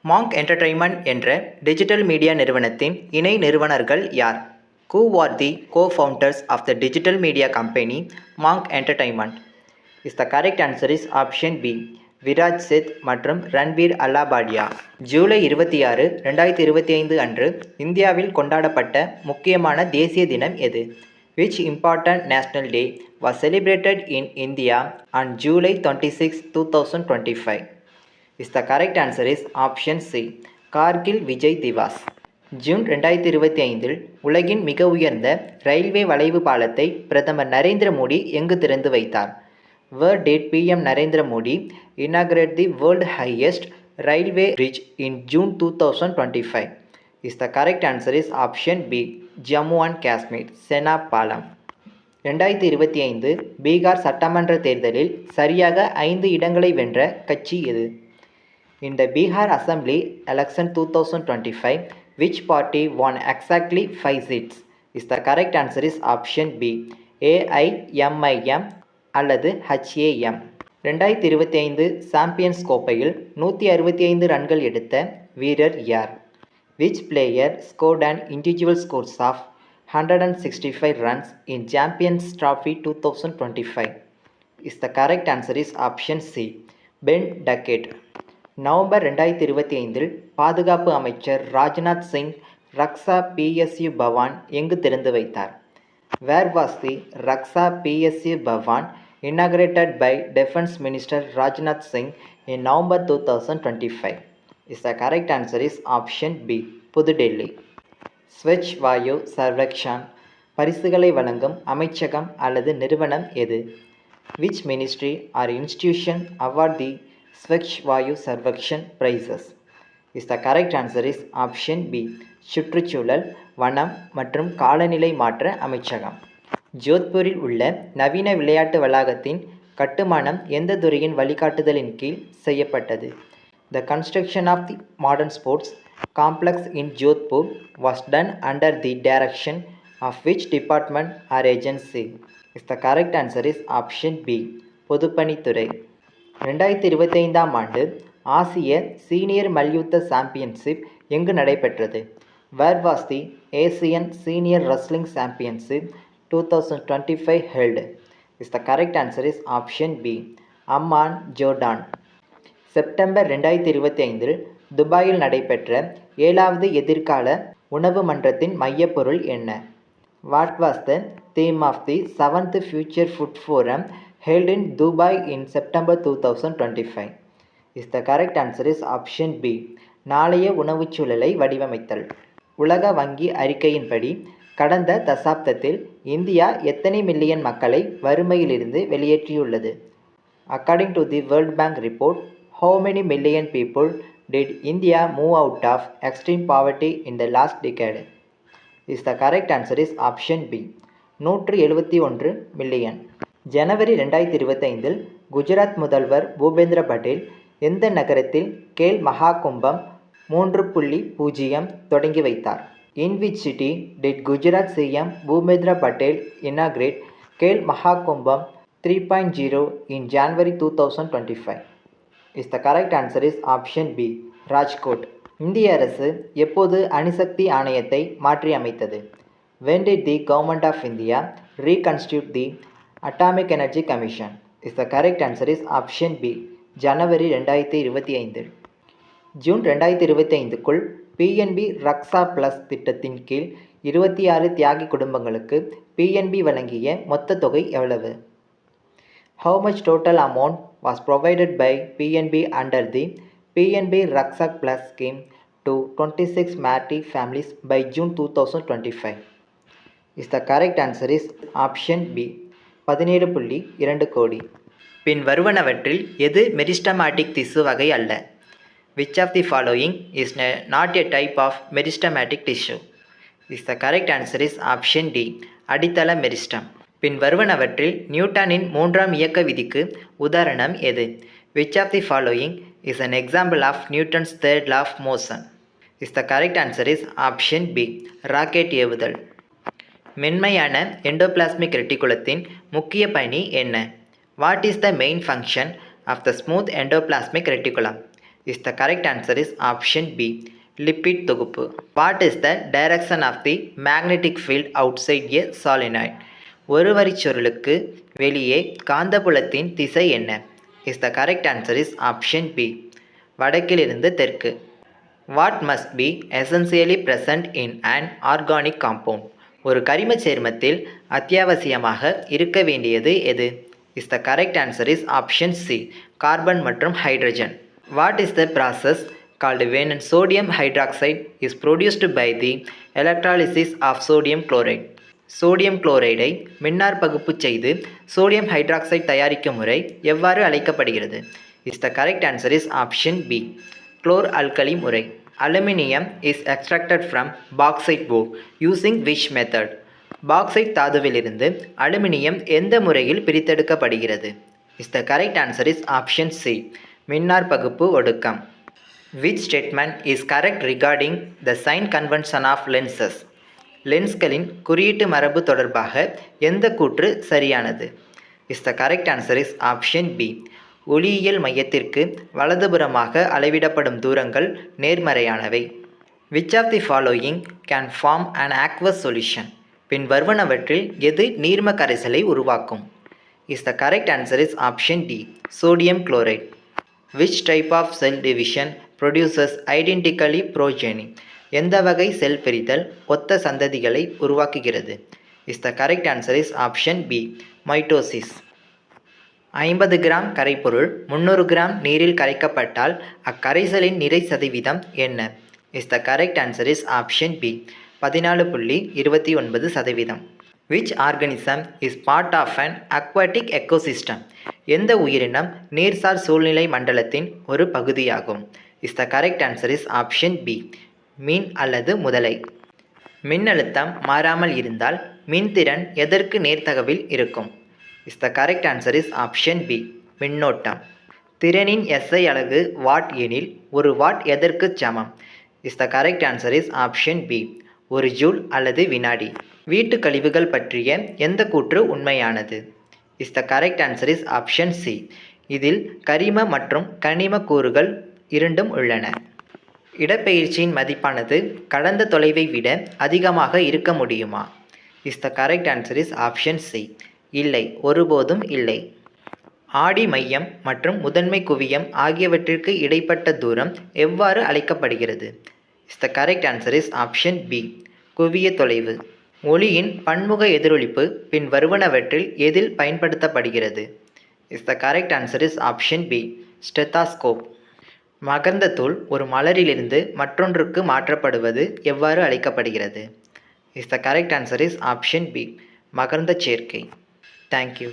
Monk entertainment என்ற digital media நிறுவனத்தின் இணை நிறுவனர்கள் யார்? Who are the co-founders of the digital media company Monk Entertainment? The correct answer is option B. Viraj சேத் மற்றும் ரன்வீர் அல்லாபாடியா. ஜூலை 26, 2025 அன்று இந்தியாவில் கொண்டாடப்பட்ட முக்கியமான தேசிய தினம் எது? Which important national day was celebrated in India on July 26, 2025? The correct answer is option C. Kargil Vijay Diwas. June 2025 உலகின் மிக உயர்ந்த ரயில்வே வளைவு பாலத்தை பிரதமர் நரேந்திர மோடி எங்கு திறந்து வைத்தார்? Where did PM Narendra Modi inaugurate the world highest railway bridge in June 2025? The correct answer is option B. Jammu and Kashmir, Sena பாலம். 2025 பீகார் சட்டமன்ற தேர்தலில் சரியாக 5 இடங்களை வென்ற கட்சி எது? In the Bihar Assembly election 2025, which party won exactly 5 seats? The correct answer is option B. AIMIM அல்லது HAM. 2025 champions கோப்பையில் 165 ரன்கள் எடுத்த வீரர் யார்? Which player scored an individual scores of 165 runs in Champions Trophy 2025? The correct answer is option C. Ben Duckett. November 2025 பாதுகாப்பு அமைச்சர் ராஜ்நாத் சிங் ரக்ஷா PSU பவான் எங்கு திறந்து வைத்தார்? Where was the Raksha PSU Bhavan inaugurated by Defence Minister Rajnath Singh in November 2025? The correct answer is option B. புது டெல்லி. ஸ்வச் வாயு சர்வேக்ஷன் பரிசுகளை வழங்கும் அமைச்சகம் அல்லது நிறுவனம் எது? Which ministry or institution award the Swachh Vayu Survekshan prizes? The correct answer is option B. சுற்றுச்சூழல், வனம் மற்றும் காலநிலை மாற்ற அமைச்சகம். ஜோத்பூரில் உள்ள நவீன விளையாட்டு வளாகத்தின் கட்டுமானம் எந்த துறையின் வழிகாட்டுதலின் கீழ் செய்யப்பட்டது? The construction of the modern sports complex in Jodhpur was done under the direction of which department or agency? The correct answer is option B. பொதுப்பணித்துறை. 2025 ஆண்டு ஆசிய சீனியர் மல்யுத்த சாம்பியன்ஷிப் எங்கு நடைபெற்றது? Where was the Asian Senior Wrestling Championship 2025 held? The correct answer is option B. Amman, Jordan. September 2025 துபாயில் நடைபெற்ற 7வது எதிர்கால உணவு மன்றத்தின் மையப்பொருள் என்ன? What was the theme of the 7th Future Food Forum held in Dubai in September 2025? The correct answer is option B. நாளைய உணவுச் சூழலை வடிவமைத்தல். உலக வங்கி அறிக்கையின்படி கடந்த தசாப்தத்தில் இந்தியா எத்தனை மில்லியன் மக்களை வறுமையிலிருந்து வெளியேற்றியுள்ளது? According to the World Bank report, how many million people did India move out of extreme poverty in the last decade? The correct answer is option B. 171 million. ஜனவரி 2025 குஜராத் முதல்வர் பூபேந்திர பட்டேல் எந்த நகரத்தில் கேல் மகாகும்பம் 3.0 தொடங்கி வைத்தார்? In which city did Gujarat CM Bhupendra Patel inaugurate Khel Mahakumbh 3.0 in January 2025? The correct answer is option B. Rajkot. இந்திய அரசு எப்போது அணுசக்தி ஆணையத்தை மாற்றி அமைத்தது? When did the Government of India reconstitute the Atomic Energy Commission? The correct answer is option B. ஜனவரி 2025. ஜூன் 2025க்குள் PNB ரக்ஷா ப்ளஸ் திட்டத்தின் கீழ் 26 தியாகி குடும்பங்களுக்கு PNB வழங்கிய மொத்த தொகை எவ்வளவு? How much total amount was provided by PNB under the PNB Rakshak Plus scheme to 26 Marathi families by June 2025? The correct answer is option B. 17.2 கோடி. பின் வருவனவற்றில் எது மெரிஸ்டமேட்டிக் திசு வகை அல்ல? Which of the following is not a type of meristematic tissue? The correct answer is option D. அடித்தள meristem. பின் வருவனவற்றில் நியூட்டனின் 3ஆம் இயக்க விதிக்கு உதாரணம் எது? Which of the following is an example of Newton's third law of motion? The correct answer is option B. Rocket ஏவுதல். மென்மையான endoplasmic ரெட்டிகுலத்தின் முக்கிய பணி என்ன? What is the main function of the smooth endoplasmic reticulum? Is the correct answer is option B. Lipid தொகுப்பு. What is the direction of the magnetic field outside a solenoid? ஒரு வரிச்சொருளுக்கு வெளியே காந்தப்புலத்தின் திசை என்ன? Is the correct answer is option B. வடக்கிலிருந்து தெற்கு. What must be essentially present in an organic compound? ஒரு கரிமச் சேர்மத்தில் அத்தியாவசியமாக இருக்க வேண்டியது எது? Is the correct answer is option C. Carbon மற்றும் hydrogen. What is the process called when sodium hydroxide is produced by the electrolysis of sodium chloride? Sodium குளோரைடை மின்னார் பகுப்பு செய்து சோடியம் ஹைட்ராக்சைடு தயாரிக்கும் முறை எவ்வாறு அழைக்கப்படுகிறது? Is the correct answer is option B. Chlor alkali முறை. Aluminium is extracted from bauxite ore using which method? பாக்சைட் தாதுவிலிருந்து அலுமினியம் எந்த முறையில் பிரித்தெடுக்கப்படுகிறது? Is the correct answer is option C. மின்னார் பகுப்பு ஒடுக்கம். Which statement is correct regarding the sign convention of lenses? லென்ஸ்களின் குறியீட்டு மரபு தொடர்பாக எந்த கூற்று சரியானது? Is the correct answer is option B. ஒளியியல் மையத்திற்கு வலதுபுறமாக அளவிடப்படும் தூரங்கள் நேர்மறையானவை. Which of the following can form an aqueous solution? பின் வருவனவற்றில் எது நீர்ம கரைசலை உருவாக்கும்? Is the correct answer is option D. Sodium chloride. Which type of cell division produces identically progeny? எந்த வகை செல் பிரித்தல் ஒத்த சந்ததிகளை உருவாக்குகிறது? Is the correct answer is option B. Mitosis. 50 gram கரைப்பொருள் 300 கிராம் நீரில் கரைக்கப்பட்டால் அக்கரைசலின் நிறை சதவீதம் என்ன? Is the correct answer is option B. 14.29%. Which organism is part of an aquatic ecosystem? எந்த உயிரினம் நீர்சார் சூழ்நிலை மண்டலத்தின் ஒரு பகுதியாகும்? Is the correct answer is option B. மீன் அல்லது முதலை. மின்னழுத்தம் மாறாமல் இருந்தால் மின்திறன் எதற்கு நேர்த்தகவில் இருக்கும்? Is the correct answer is option B. மின்னோட்டம். திறனின் SI அலகு வாட் எனில் ஒரு வாட் எதற்கு சமம்? Is the correct answer is option B. ஒரு ஜூல் அல்லது வினாடி. வீட்டு கழிவுகள் பற்றிய எந்த கூற்று உண்மையானது? Is the correct answer is option C. இதில் கரிம மற்றும் கனிம கூறுகள் இரண்டும் உள்ளன. இடப்பெயர்ச்சியின் மதிப்பானது கடந்த தொலைவை விட அதிகமாக இருக்க முடியுமா? Is the correct answer is option C. இல்லை, ஒருபோதும் இல்லை. ஆடி மையம் மற்றும் முதன்மை குவியம் ஆகியவற்றிற்கு இடைப்பட்ட தூரம் எவ்வாறு அழைக்கப்படுகிறது? Is the correct answer is option B. குவிய தொலைவு. ஒளியின் பன்முக எதிரொலிப்பு பின் வருவனவற்றில் எதில் பயன்படுத்தப்படுகிறது? Is the correct answer is option B. Stethoscope. மகரந்தத்தூள் ஒரு மலரிலிருந்து மற்றொன்றுக்கு மாற்றப்படுவது எவ்வாறு அழைக்கப்படுகிறது? Is the correct answer is option B. மகரந்த சேர்க்கை. தேங்க்யூ.